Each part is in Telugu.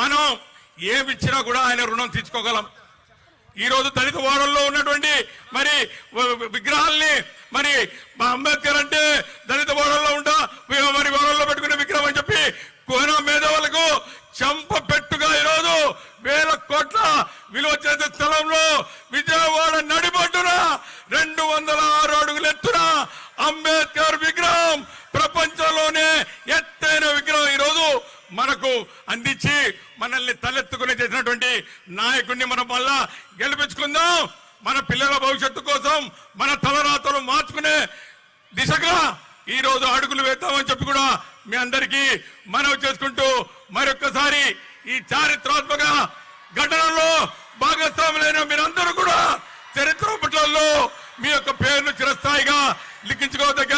మనం ఏమిచ్చినా కూడా ఆయన రుణం తీర్చుకోగలం. ఈ రోజు దళిత వాడల్లో ఉన్నటువంటి మరి విగ్రహాల్ని మరి మా అంబేద్కర్ అంటే దళిత వాడల్లో ఉంటా మరి వాడల్లో పెట్టుకునే విగ్రహం అని చెప్పి కోన మేధావులకు చంప పెట్టుగా ఈరోజు 1000 కోట్ల విలువ చేసే స్థలంలో విజయవాడ నడిబొడ్డున 206 అడుగుల ఎత్తున అంబేద్కర్ విగ్రహం ప్రపంచంలోనే ఎత్తైన విగ్రహం ఈరోజు మనకు అందించి మనల్ని తలెత్తుకుని చేసినటువంటి నాయకుడిని మనం మళ్ళా గెలిపించుకుందాం. మన పిల్లల భవిష్యత్తు కోసం మన తలరాతలు మార్చుకునే దిశగా ఈ రోజు అడుగులు వేద్దామని చెప్పి కూడా మీ అందరికీ మనవి చేసుకుంటూ మరొక్కసారి ఈ చారిత్రాత్మక ఘటనలో భాగస్వాములైన మీరందరూ కూడా చరిత్ర పుటల్లో మీ యొక్క పేరును చిరస్థాయిగా లిఖించుకోదగ్గ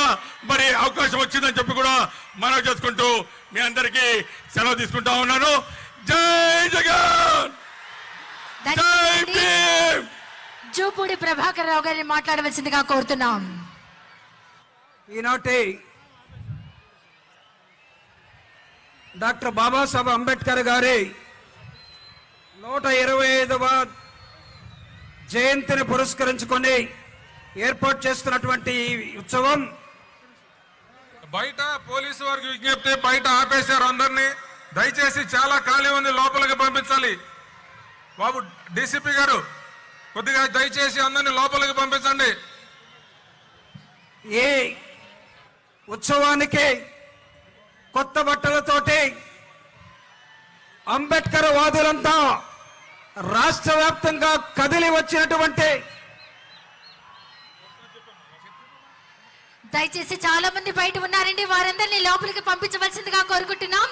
మరి అవకాశం వచ్చిందని చెప్పి కూడా మనవి చేసుకుంటూ మీ అందరికీ సెలవు తీసుకుంటా ఉన్నాను. జై జగన్, జై భీమ్. జూపూడి ప్రభాకర్ రావు గారిని మాట్లాడవలసిందిగా కోరుతున్నాం. ఈనాటి డాక్టర్ బాబాసాహెబ్ అంబేద్కర్ గారి 125వ జయంతిని పురస్కరించుకొని ఏర్పాటు చేస్తున్నటువంటి ఉత్సవం బయట పోలీసు వారికి విజ్ఞప్తి, బయట ఆపేశారు అందరినీ. దయచేసి చాలా ఖాళీ ఉంది, లోపలికి పంపించాలి. బాబు డీసీపీ గారు కొద్దిగా దయచేసి అందరినీ లోపలికి పంపించండి. ఈ ఉత్సవానికి కొత్త బట్టలతోటి అంబేద్కర్ వాదులంతా రాష్ట్ర వ్యాప్తంగా కదిలి వచ్చినటువంటి దయచేసి చాలా మంది బయట ఉన్నారండి, వారందరినీ లోపలికి పంపించవలసిందిగా కోరుకుంటున్నాం.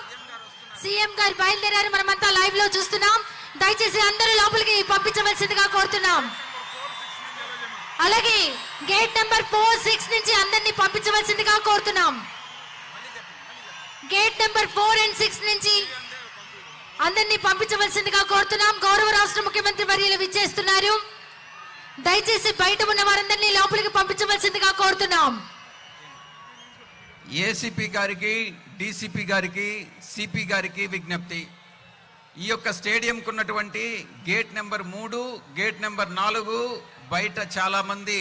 సీఎం గారు బయలుదేరారు, మనమంతా లైవ్ లో చూస్తున్నాం. దయచేసి అందరూ లోపలికి పంపించవలసిందిగా కోరుతున్నాం. అలాగే గేట్ నెంబర్ 4-6 నుంచి అందరినీ పంపించవలసిందిగా కోరుతున్నాం. గేట్ నెంబర్ 4 and 6 నుంచి అందరినీ పంపించవలసిందిగా కోరుతున్నాం. గౌరవ రాష్ట్ర ముఖ్యమంత్రి వర్యులు విచ్చేస్తున్నారు. దయచేసి బయట ఉన్న వారందరినీ లోపలికి పంపించవలసిందిగా కోరుతున్నాం. ఏసీపీ గారికి, డీసీపీ గారికి, సిపి గారికి విజ్ఞప్తి. ఈ యొక్క స్టేడియంకు ఉన్నటువంటి గేట్ నెంబర్ 3, గేట్ నెంబర్ 4 బయట చాలా మంది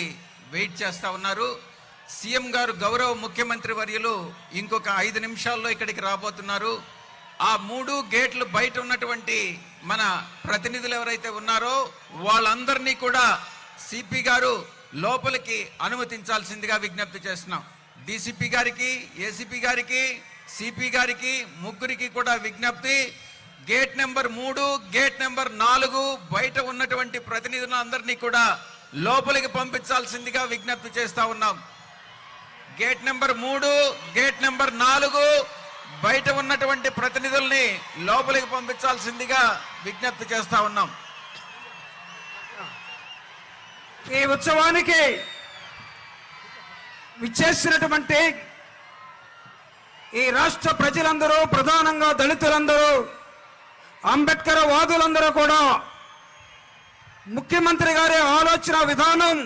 వెయిట్ చేస్తూ ఉన్నారు. సీఎం గారు గౌరవ ముఖ్యమంత్రి వర్యులు ఇంకొక 5 నిమిషాల్లో ఇక్కడికి రాబోతున్నారు. ఆ 3 గేట్లు బయట ఉన్నటువంటి మన ప్రతినిధులు ఎవరైతే ఉన్నారో వాళ్ళందరినీ కూడా సిపి గారు లోపలికి అనుమతించాల్సిందిగా విజ్ఞప్తి చేస్తున్నాం. డీసీపీ గారికి, ఏసీపీ గారికి, సిపి గారికి ముగ్గురికి కూడా విజ్ఞప్తి. గేట్ నెంబర్ 3, గేట్ నెంబర్ 4 బయట ఉన్నటువంటి ప్రతినిధులందరినీ కూడా లోపలికి పంపించాల్సిందిగా విజ్ఞప్తి చేస్తా ఉన్నాం. గేట్ నెంబర్ 3, గేట్ నెంబర్ 4 బయట ఉన్నటువంటి ప్రతినిధుల్ని లోపలికి పంపించాల్సిందిగా విజ్ఞప్తి చేస్తా ఉన్నాం. ఈ ఉత్సవానికి విచ్చేసినటువంటి ఈ రాష్ట్ర ప్రజలందరూ, ప్రధానంగా దళితులందరూ, అంబేద్కర్ వాదులందరూ కూడా ముఖ్యమంత్రి గారి ఆలోచన విధానం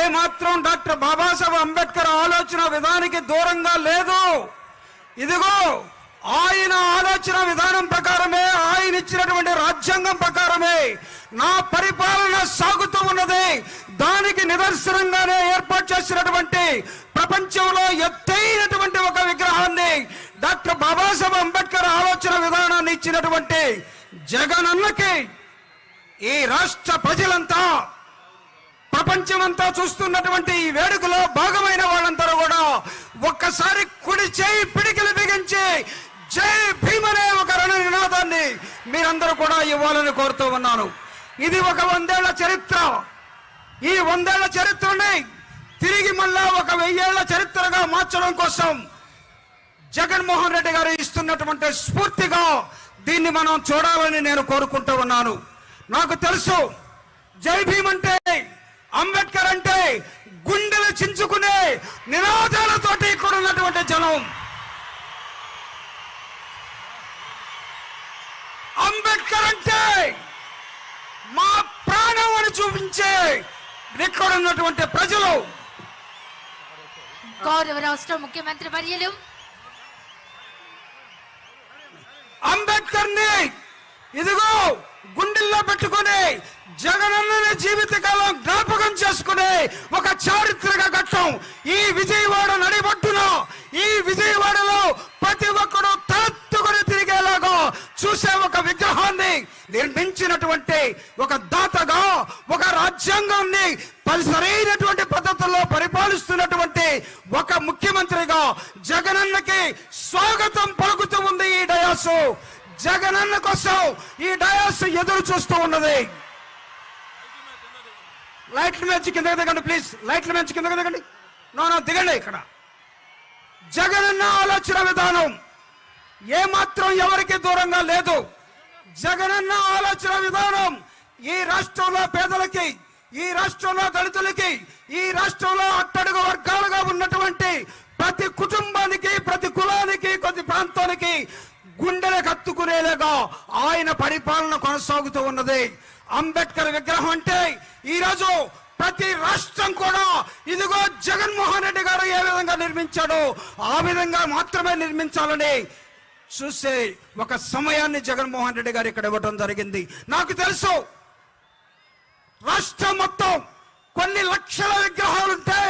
ఏమాత్రం డాక్టర్ బాబాసాహెబ్ అంబేద్కర్ ఆలోచన విధానానికి దూరంగా లేదు. ఇదిగో ఆయన ఆలోచన విధానం ప్రకారమే, ఆయన ఇచ్చినటువంటి రాజ్యాంగం ప్రకారమే నా పరిపాలన సాగుతూ ఉన్నది. దానికి నిదర్శనంగానే ఏర్పాటు చేసినటువంటి ప్రపంచంలో ఎత్తైనటువంటి ఒక విగ్రహాన్ని డాక్టర్ బాబాసాహెబ్ అంబేద్కర్ ఆలోచన విధానాన్ని ఇచ్చినటువంటి జగనన్నకి ఈ రాష్ట్ర ప్రజలంతా, ప్రపంచమంతా చూస్తున్నటువంటి ఈ వేడుకలో భాగమైన వాళ్ళందరూ కూడా ఒక్కసారి కుడి చేయి పిడికిలు బిగించి జై భీమ్ అనే ఒక రణ నినాదాన్ని మీరందరూ కూడా ఇవ్వాలని కోరుతూ ఉన్నాను. ఇది ఒక 100 ఏళ్ల చరిత్ర. ఈ 100 ఏళ్ల చరిత్రని తిరిగి మళ్ళా ఒక 1000 ఏళ్ల చరిత్రగా మార్చడం కోసం జగన్మోహన్ రెడ్డి గారు ఇస్తున్నటువంటి స్ఫూర్తిగా దీన్ని మనం చూడాలని నేను కోరుకుంటూ ఉన్నాను. నాకు తెలుసు జై భీమ్ అంటే, అంబేద్కర్ అంటే గుండెలు చించుకునే నినాదాలతోటి ఇక్కడ ఉన్నటువంటి జనం. అంబేద్కర్ అంటే మా ప్రాణం అని చూపించే ఇక్కడ ఉన్నటువంటి ప్రజలు. గౌరవ రాష్ట్ర ముఖ్యమంత్రి వర్యులు అంబేద్కర్ ని ఇదిగో గుండెల్లో పెట్టుకుని జగనన్నని జీవితకాలం జ్ఞాపకం చేసుకునే ఒక చారిత్రక ఘట్టం ఈ విజయవాడ నడిబొట్టున, ఈ విజయవాడలో ప్రతి ఒక్కరు తలెత్తుకుని తిరిగేలాగా చూసే ఒక విగ్రహాన్ని నిర్మించినటువంటి ఒక దాతగా, ఒక రాజ్యాంగాన్ని సరైనటువంటి పద్ధతుల్లో పరిపాలిస్తున్నటువంటి ఒక ముఖ్యమంత్రిగా జగనన్నకి స్వాగతం పలుకుతూ ఉంది ఈ డయాసు. జగనన్న కోసం ఈ డయాస్ ఎదురు చూస్తూ ఉన్నది. లైట్ల మీద కిందకి దిగండి ప్లీజ్, లైట్ల మీద కిందకి దిగండి. నో దిగండి. ఇక్కడ జగనన్న ఆలోచన విధానం ఏమాత్రం ఎవరికి దూరంగా లేదు. జగనన్న ఆలోచన విధానం ఈ రాష్ట్రంలో పేదలకి, ఈ రాష్ట్రంలో దళితులకి, ఈ రాష్ట్రంలో అట్టడుగు వర్గాలుగా ఉన్నటువంటి ప్రతి కుటుంబానికి, ప్రతి కులానికి, ప్రతి ప్రాంతానికి గుండెలకు హత్తుకునేలాగా ఆయన పరిపాలన కొనసాగుతూ ఉన్నది. అంబేద్కర్ విగ్రహం అంటే ఈరోజు ప్రతి రాష్ట్రం కూడా ఇదిగో జగన్మోహన్ రెడ్డి గారు ఏ విధంగా నిర్మించాడో ఆ విధంగా మాత్రమే నిర్మించాలని చూసే ఒక సమయాన్ని జగన్మోహన్ రెడ్డి గారు ఇక్కడ ఇవ్వడం జరిగింది. నాకు తెలుసు రాష్ట్రం మొత్తం కొన్ని లక్షల విగ్రహాలుంటే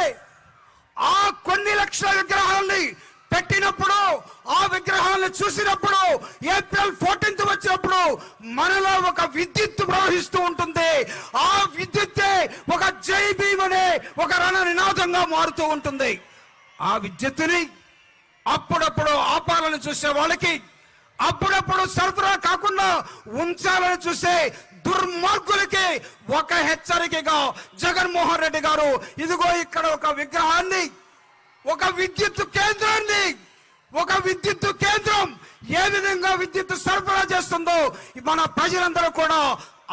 ఆ కొన్ని లక్షల విగ్రహాలని పెట్టినప్పుడు, ఆ విగ్రహాలను చూసినప్పుడు, ఏప్రిల్ 14th వచ్చినప్పుడు మనలో ఒక విద్యుత్ ప్రవహిస్తూ ఉంటుంది. ఆ విద్యుత్తే ఒక జై భీమ్ అనే ఒక రణ నినాదంగా మారుతూ ఉంటుంది. ఆ విద్యుత్తుని అప్పుడప్పుడు ఆపాలని చూసే వాళ్ళకి, అప్పుడప్పుడు సరఫరా కాకుండా ఉంచాలని చూసే దుర్మార్గులకి ఒక హెచ్చరికగా జగన్మోహన్ రెడ్డి గారు ఇదిగో ఇక్కడ ఒక విగ్రహాన్ని, ఒక విద్యుత్ కేంద్రాన్ని, ఒక విద్యుత్ కేంద్రం ఏ విధంగా విద్యుత్ సరఫరా చేస్తుందో మన ప్రజలందరూ కూడా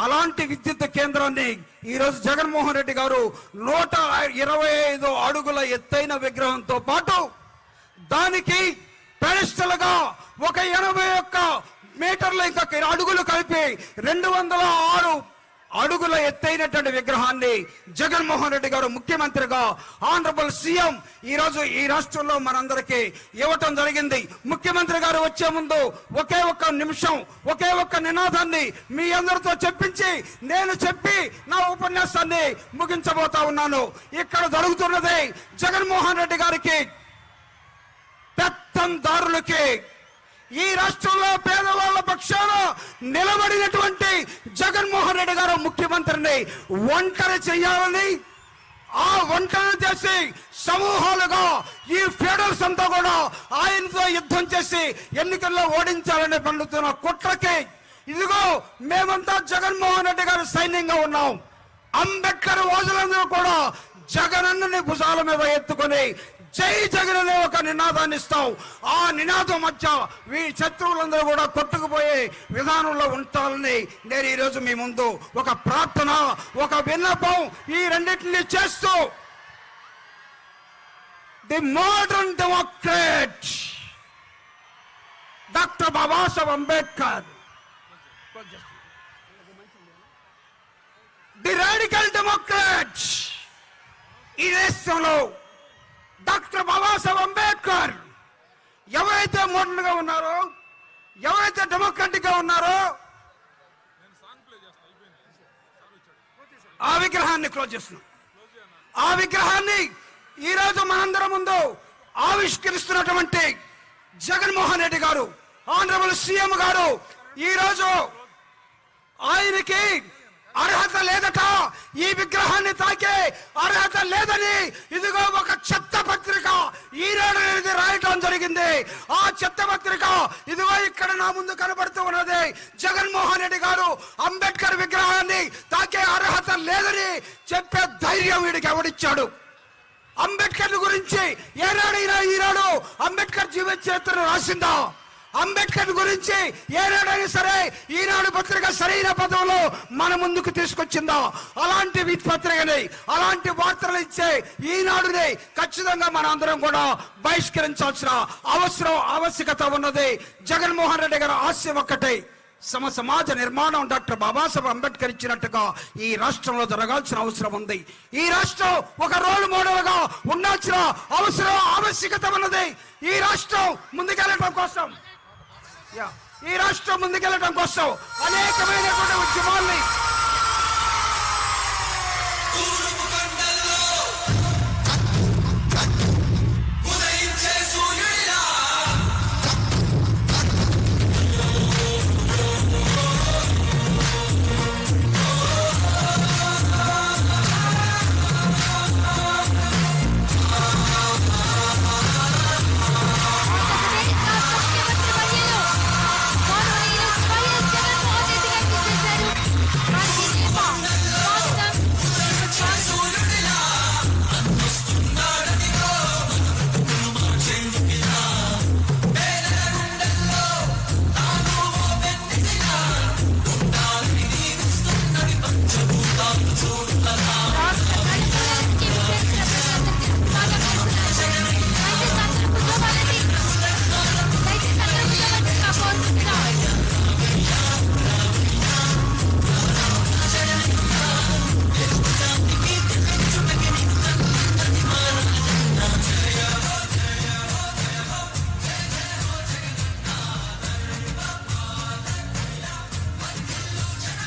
అలాంటి విద్యుత్ కేంద్రాన్ని ఈరోజు జగన్మోహన్ రెడ్డి గారు 125 అడుగుల ఎత్తైన విగ్రహంతో పాటు దానికి పెడస్టల్ గా ఒక 81 మీటర్ల ఇంకా అడుగులు కలిపి 206 అడుగుల ఎత్తైనటువంటి విగ్రహాన్ని జగన్మోహన్ రెడ్డి గారు ముఖ్యమంత్రిగా, ఆనరబుల్ సీఎం ఈరోజు ఈ రాష్ట్రంలో మనందరికీ ఇవ్వటం జరిగింది. ముఖ్యమంత్రి గారు వచ్చే ముందు ఒకే ఒక్క నిమిషం, ఒకే ఒక్క నినాదాన్ని మీ అందరితో చెప్పించి నేను చెప్పి నా ఉపన్యాసాన్ని ముగించబోతా ఉన్నాను. ఇక్కడ జరుగుతున్నది జగన్మోహన్ రెడ్డి గారికి, పెత్తందారులకి, ఈ రాష్ట్రంలో పేదవాళ్ల పక్షాన నిలబడినటువంటి జగన్మోహన్ రెడ్డి గారు ముఖ్యమంత్రిని ఒంటరి చేయాలని, ఆ ఒంటరి చేసి సమూహాలుగా ఈ ఫెడరల్స్ అంతా కూడా ఆయనతో యుద్ధం చేసి ఎన్నికల్లో ఓడించాలని పండుతున్న కుట్రకి ఇదిగో మేమంతా జగన్మోహన్ రెడ్డి గారు సైన్యంగా ఉన్నాం. అంబేద్కర్ వాదులందరూ కూడా జగనన్నని భుజాల మీద ఎత్తుకొని జై జగన్ అనే ఒక నినాదాన్ని ఇస్తాం. ఆ నినాదం మధ్య ఈ శత్రువులందరూ కూడా కొట్టుకుపోయే విధానంలో ఉంటాలని నేను ఈరోజు మీ ముందు ఒక ప్రార్థన, ఒక విన్నపం ఈ రెండింటిని చేస్తూ the modern democrat doctor Babasaheb Ambedkar, the radical democrat, ఈ దేశంలో డాక్టర్ బాబాసాహెబ్ అంబేద్కర్ ఎవరైతే మోడర్న్ గా ఉన్నారో, ఎవరైతే డెమోక్రాటిక్ గా ఉన్నారో ఆ విగ్రహాన్ని క్లోజ్ చేస్తున్నాం. ఆ విగ్రహాన్ని ఈరోజు మనందరం ముందు ఆవిష్కరిస్తున్నటువంటి జగన్మోహన్ రెడ్డి గారు, ఆనరబుల్ సీఎం గారు ఈరోజు ఆయనకి అర్హత లేదట, ఈ విగ్రహాన్ని తాకే అర్హత లేదని ఇదిగో ఒక చెత్త పత్రిక ఈనాడు అనేది రాయటం జరిగింది. ఆ చెత్త పత్రిక ఇదిగో ఇక్కడ నా ముందు కనబడుతూ ఉన్నది. జగన్మోహన్ రెడ్డి గారు అంబేద్కర్ విగ్రహాన్ని తాకే అర్హత లేదని చెప్పే ధైర్యం వీడికి ఎవడిచ్చాడు? అంబేద్కర్ గురించి ఏనాడైనా ఈనాడు అంబేద్కర్ జీవిత చరిత్రను రాసిందా? అంబేద్కర్ గురించి ఏనాడైనా సరే ఈనాడు పత్రిక సరైన పదంలో మన ముందుకు తీసుకొచ్చిందా? అలాంటి పత్రికని, అలాంటి వార్తలు ఇచ్చే ఈనాడుని ఖచ్చితంగా మన అందరం కూడా బహిష్కరించాల్సిన ఆవశ్యకత ఉన్నది. జగన్మోహన్ రెడ్డి గారి ఆశయం ఒక్కటే, సమాజ నిర్మాణం డాక్టర్ బాబాసాహెబ్ అంబేద్కర్ ఇచ్చినట్టుగా ఈ రాష్ట్రంలో జరగాల్సిన అవసరం ఉంది. ఈ రాష్ట్రం ఒక రోల్ మోడల్ గా ఉండాల్సిన ఆవశ్యకత ఉన్నది. ఈ రాష్ట్రం ముందుకెళ్ళటం కోసం ఈ రాష్ట్రం ముందుకెళ్ళడం కోసం అనేకమైనటువంటి ఉద్యమాల్ని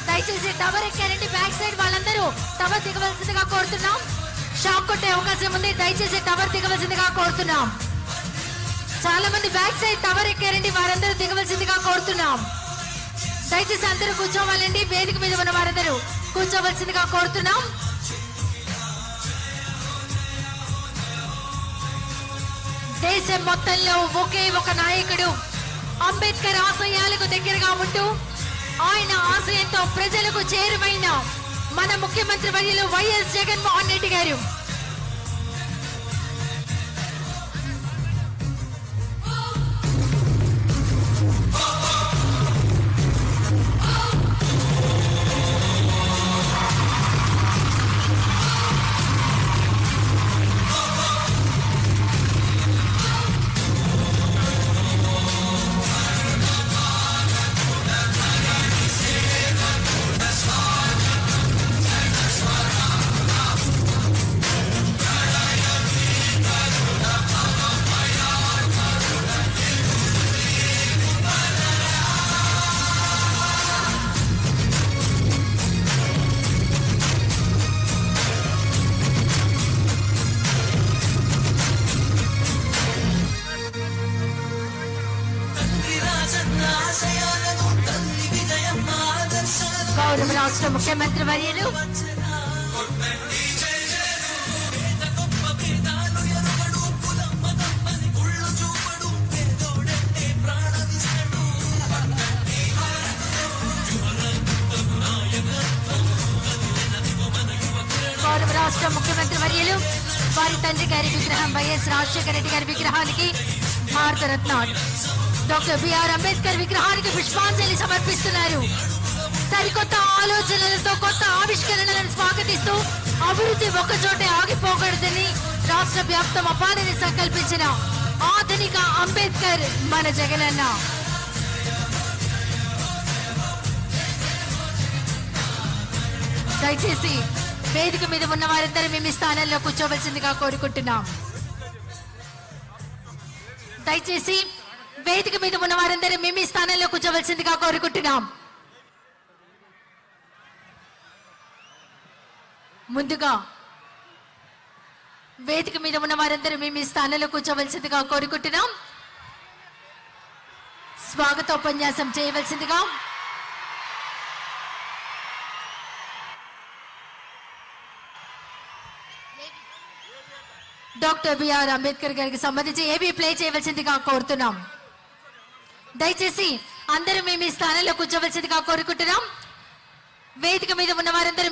దయచేసి టవర్ ఎక్కారండి. బ్యాక్ సైడ్ వాళ్ళందరూ టవర్ దిగవలసిందిగా కోరుతున్నాం. షాక్ కొట్టే అవకాశం ఉంది. దయచేసి టవర్ దిగవలసిందిగా కోరుతున్నాం. చాలా మంది బ్యాక్ సైడ్ టవర్ ఎక్కారండి, వారందరూ దిగవలసిందిగా కోరుతున్నాం. దయచేసి అందరూ కూర్చోవాలండి. వేదిక మీద ఉన్న వారందరూ కూర్చోవలసిందిగా కోరుతున్నాం. దేశం మొత్తంలో ఒకే ఒక నాయకుడు అంబేద్కర్ ఆశయాలకు దగ్గరగా ఉంటూ ఆయన ఆశయంతో ప్రజలకు చేరువైన మన ముఖ్యమంత్రి వర్యులు వైఎస్ జగన్మోహన్ రెడ్డి గారు. గౌరవ రాష్ట్ర ముఖ్యమంత్రి వర్యులు వారి తండ్రి గారి విగ్రహం వైఎస్ రాజశేఖర రెడ్డి గారి విగ్రహానికి భారతరత్న డాక్టర్ బిఆర్ అంబేద్కర్ విగ్రహానికి పుష్పాంజలి సమర్పిస్తున్నారు. సరికొత్త ఆలోచనలతో కొత్త ఆవిష్కరణలను స్వాగతిస్తూ అభివృద్ధి ఒక్కచోటే ఆగిపోకూడదని రాష్ట్ర వ్యాప్తం అపారని సంకల్పించిన ఆధునిక అంబేద్కర్ మన జగనన్న. దయచేసి వేదిక మీద ఉన్న వారందరూ మేము ఈ స్థానంలో కూర్చోవలసిందిగా కోరుకుంటున్నాం. దయచేసి వేదిక మీద ఉన్న వారందరూ మేము ఈ స్థానంలో కూర్చోవలసిందిగా కోరుకుంటున్నాం. ముందుగా వేదిక మీద ఉన్న వారందరూ మేము ఈ స్థానంలో కూర్చోవలసిందిగా కోరుకుంటున్నాం. స్వాగతోపన్యాసం చేయవలసిందిగా డాక్టర్ బిఆర్ అంబేద్కర్ గారికి సంబంధించి ఏబీ ప్లే చేయవలసిందిగా కోరుతున్నాం. దయచేసి అందరూ మేము ఈ స్థానంలో కూర్చోవలసిందిగా కోరుకుంటున్నాం. వేదిక మీద ఉన్న వారందరూ